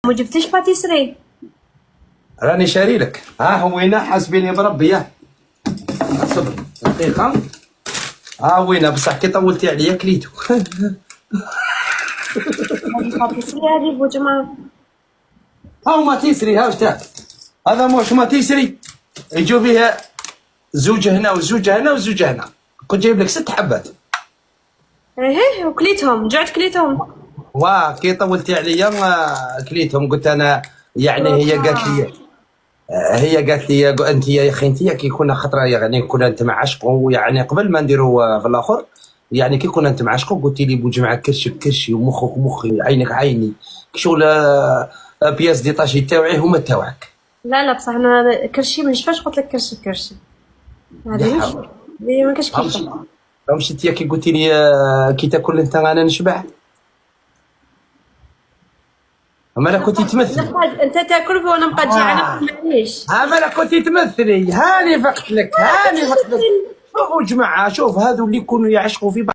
ما جبتيش باتيسري؟ راني شاري لك. ها هوينه حاسبيني بربي. ياه صبر دقيقه. ها هوينه بصح كي طولتي عليا كليتو. هذه باتيسري هذه بو جماعة. هاو ما تيسري. ها شتاك هذا موش ما تيسري يجوا فيها زوج هنا وزوج هنا وزوج هنا. كنت جايب لك 6 حبات. ايه وكليتهم جعت كليتهم. واه كي طولتي عليا كليتهم. قلت انا يعني هي قالت لي انت يا اخي انت كي كنا خطره يعني كنا نتمعشقوا يعني قبل ما نديروا في الاخر يعني كي كنا نتمعشقوا قلت لي بوجمعه كرشك كرشي ومخك مخي عينك عيني شغل بياس ديطاشي تاوعي هما تاوعك. لا بصح انا كرشي ما نشفاش قلت لك كرشي هذه مش هذه ما كاش كيفها. مشيت كي قلت لي كي تاكل انت انا نشبع. اما انا كنت تمثلي. انت تاكل وانا نبقى جيعانه معليش. اما انا كنت تمثلي. هاني فقت لك. شوفوا جماعه شوف هذو اللي يكونوا يعشقوا في بعض